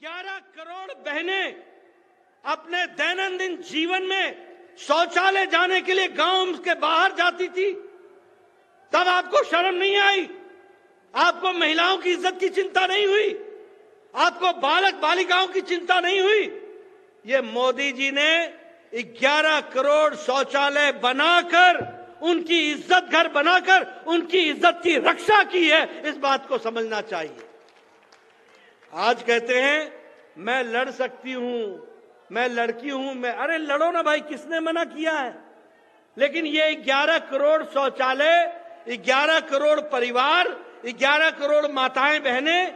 11 करोड़ बहनें अपने दैनंदिन जीवन में शौचालय जाने के लिए गांव के बाहर जाती थी, तब आपको शर्म नहीं आई? आपको महिलाओं की इज्जत की चिंता नहीं हुई? आपको बालक बालिकाओं की चिंता नहीं हुई? ये मोदी जी ने 11 करोड़ शौचालय बनाकर, उनकी इज्जत घर बनाकर उनकी इज्जत की रक्षा की है। इस बात को समझना चाहिए। आज कहते हैं मैं लड़ सकती हूं, मैं लड़की हूं, अरे लड़ो ना भाई, किसने मना किया है? लेकिन ये 11 करोड़ शौचालय, 11 करोड़ परिवार, 11 करोड़ माताएं बहनें,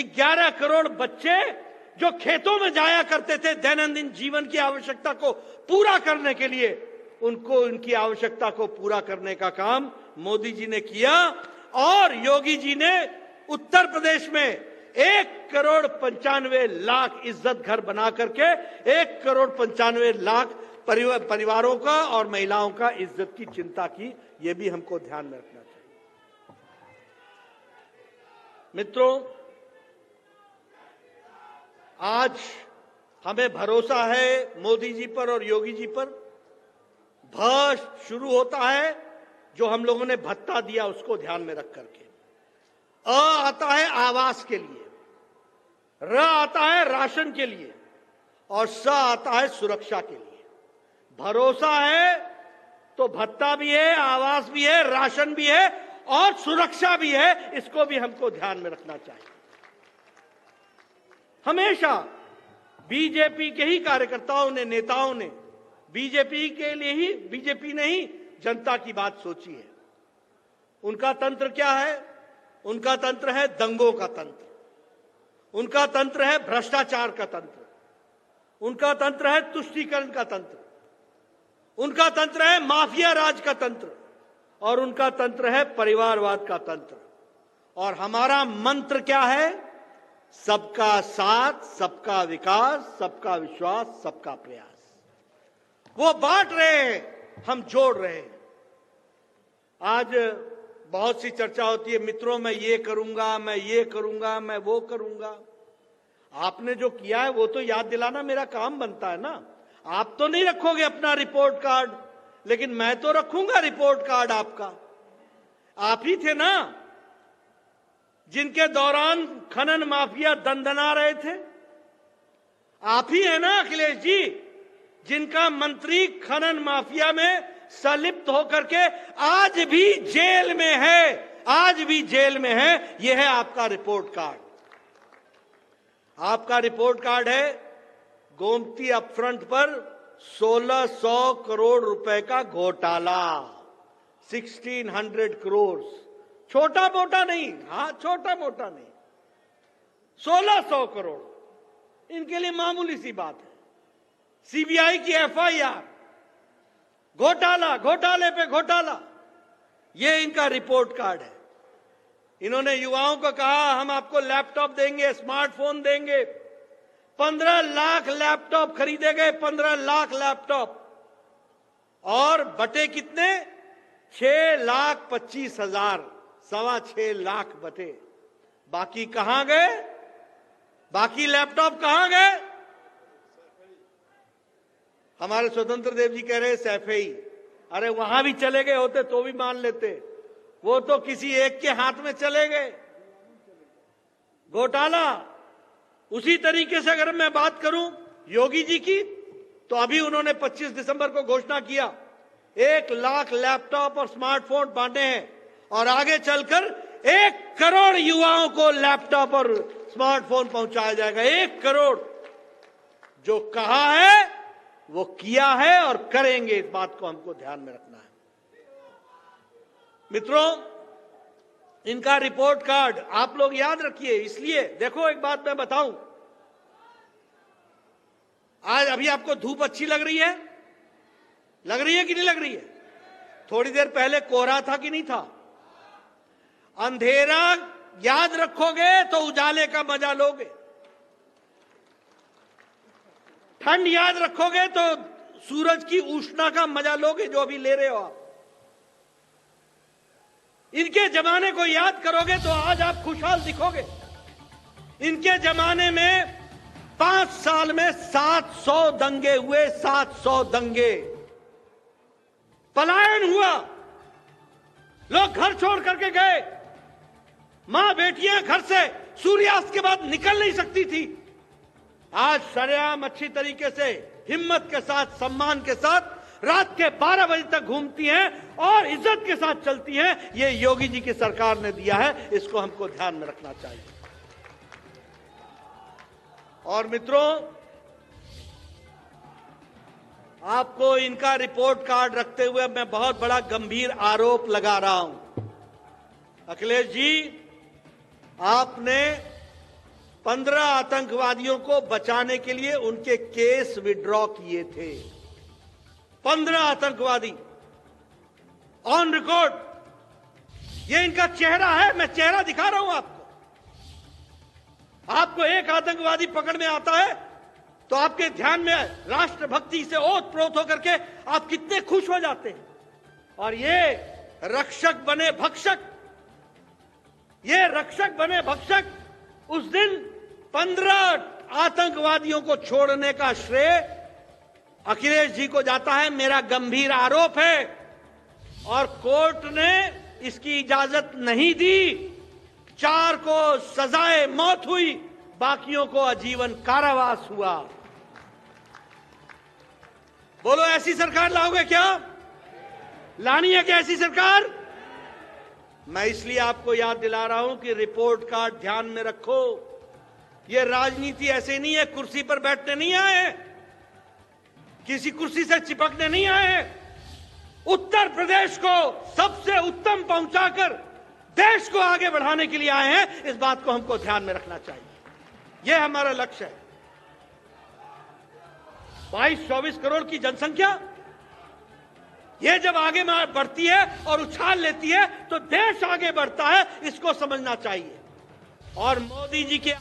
11 करोड़ बच्चे जो खेतों में जाया करते थे दैनंदिन जीवन की आवश्यकता को पूरा करने के लिए, उनको उनकी आवश्यकता को पूरा करने का काम मोदी जी ने किया। और योगी जी ने उत्तर प्रदेश में 1,95,00,000 इज्जत घर बना करके 1,95,00,000 परिवारों का और महिलाओं का इज्जत की चिंता की। यह भी हमको ध्यान में रखना चाहिए। मित्रों, आज हमें भरोसा है मोदी जी पर और योगी जी पर। भ शुरू होता है जो हम लोगों ने भत्ता दिया, उसको ध्यान में रख करके। अ आता है आवास के लिए, र आता है राशन के लिए, और स आता है सुरक्षा के लिए। भरोसा है तो भत्ता भी है, आवास भी है, राशन भी है और सुरक्षा भी है। इसको भी हमको ध्यान में रखना चाहिए। हमेशा बीजेपी के ही कार्यकर्ताओं ने, नेताओं ने बीजेपी के लिए ही, बीजेपी ने ही जनता की बात सोची है। उनका तंत्र क्या है? उनका तंत्र है दंगों का तंत्र, उनका तंत्र है भ्रष्टाचार का तंत्र, उनका तंत्र है तुष्टीकरण का तंत्र, उनका तंत्र है माफिया राज का तंत्र, और उनका तंत्र है परिवारवाद का तंत्र। और हमारा मंत्र क्या है? सबका साथ, सबका विकास, सबका विश्वास, सबका प्रयास। वो बांट रहे हैं, हम जोड़ रहे हैं। आज बहुत सी चर्चा होती है, मित्रों मैं ये करूंगा, मैं ये करूंगा, मैं वो करूंगा। आपने जो किया है वो तो याद दिलाना मेरा काम बनता है ना। आप तो नहीं रखोगे अपना रिपोर्ट कार्ड, लेकिन मैं तो रखूंगा रिपोर्ट कार्ड आपका। आप ही थे ना जिनके दौरान खनन माफिया दंदना रहे थे। आप ही है ना अखिलेश जी, जिनका मंत्री खनन माफिया में संलिप्त होकर के आज भी जेल में है, आज भी जेल में है। यह है आपका रिपोर्ट कार्ड। आपका रिपोर्ट कार्ड है गोमती अपफ्रंट पर 1600 करोड़ रुपए का घोटाला, 1600 करोड़। छोटा मोटा नहीं, हाँ छोटा मोटा नहीं, 1600 करोड़ इनके लिए मामूली सी बात है। सीबीआई की एफआईआर, घोटाला, घोटाले पे घोटाला, ये इनका रिपोर्ट कार्ड है। इन्होंने युवाओं को कहा हम आपको लैपटॉप देंगे, स्मार्टफोन देंगे। 15 लाख लैपटॉप खरीदे गए, 15 लाख लैपटॉप, और बटे कितने? 6,25,000, 6.25 लाख बटे। बाकी कहां गए? बाकी लैपटॉप कहां गए? हमारे स्वतंत्र देव जी कह रहे सैफई। अरे वहां भी चले गए होते तो भी मान लेते, वो तो किसी एक के हाथ में चले गए। घोटाला उसी तरीके से अगर मैं बात करूं योगी जी की, तो अभी उन्होंने 25 दिसंबर को घोषणा किया 1 लाख लैपटॉप और स्मार्टफोन बांटे हैं, और आगे चलकर 1 करोड़ युवाओं को लैपटॉप और स्मार्टफोन पहुंचाया जाएगा। 1 करोड़। जो कहा है वो किया है और करेंगे। इस बात को हमको ध्यान में रखना है। मित्रों, इनका रिपोर्ट कार्ड आप लोग याद रखिए। इसलिए देखो, एक बात मैं बताऊं, आज अभी आपको धूप अच्छी लग रही है? लग रही है कि नहीं लग रही है? थोड़ी देर पहले कोहरा था कि नहीं था? अंधेरा याद रखोगे तो उजाले का मजा लोगे, ठंड याद रखोगे तो सूरज की उष्णा का मजा लोगे, जो अभी ले रहे हो आप। इनके जमाने को याद करोगे तो आज आप खुशहाल दिखोगे। इनके जमाने में 5 साल में 700 दंगे हुए, 700 दंगे, पलायन हुआ, लोग घर छोड़ करके गए, मां बेटियां घर से सूर्यास्त के बाद निकल नहीं सकती थी। आज सरेआम अच्छी तरीके से, हिम्मत के साथ, सम्मान के साथ रात के 12 बजे तक घूमती हैं और इज्जत के साथ चलती हैं। ये योगी जी की सरकार ने दिया है, इसको हमको ध्यान में रखना चाहिए। और मित्रों, आपको इनका रिपोर्ट कार्ड रखते हुए मैं बहुत बड़ा गंभीर आरोप लगा रहा हूं। अखिलेश जी, आपने 15 आतंकवादियों को बचाने के लिए उनके केस विड्रॉ किए थे। 15 आतंकवादी ऑन रिकॉर्ड। ये इनका चेहरा है, मैं चेहरा दिखा रहा हूं आपको। आपको एक आतंकवादी पकड़ में आता है तो आपके ध्यान में राष्ट्रभक्ति से ओत-प्रोत होकर के आप कितने खुश हो जाते हैं। और ये रक्षक बने भक्षक, ये रक्षक बने भक्षक, उस दिन 15 आतंकवादियों को छोड़ने का श्रेय अखिलेश जी को जाता है। मेरा गंभीर आरोप है और कोर्ट ने इसकी इजाजत नहीं दी। 4 को सजाए मौत हुई, बाकियों को आजीवन कारावास हुआ। बोलो, ऐसी सरकार लाओगे क्या? लानी है क्या ऐसी सरकार? मैं इसलिए आपको याद दिला रहा हूं कि रिपोर्ट कार्ड ध्यान में रखो। ये राजनीति ऐसे नहीं है, कुर्सी पर बैठने नहीं आए, किसी कुर्सी से चिपकने नहीं आए। उत्तर प्रदेश को सबसे उत्तम पहुंचाकर देश को आगे बढ़ाने के लिए आए हैं। इस बात को हमको ध्यान में रखना चाहिए। यह हमारा लक्ष्य है। 22-24 करोड़ की जनसंख्या, ये जब आगे बढ़ती है और उछाल लेती है तो देश आगे बढ़ता है, इसको समझना चाहिए। और मोदी जी के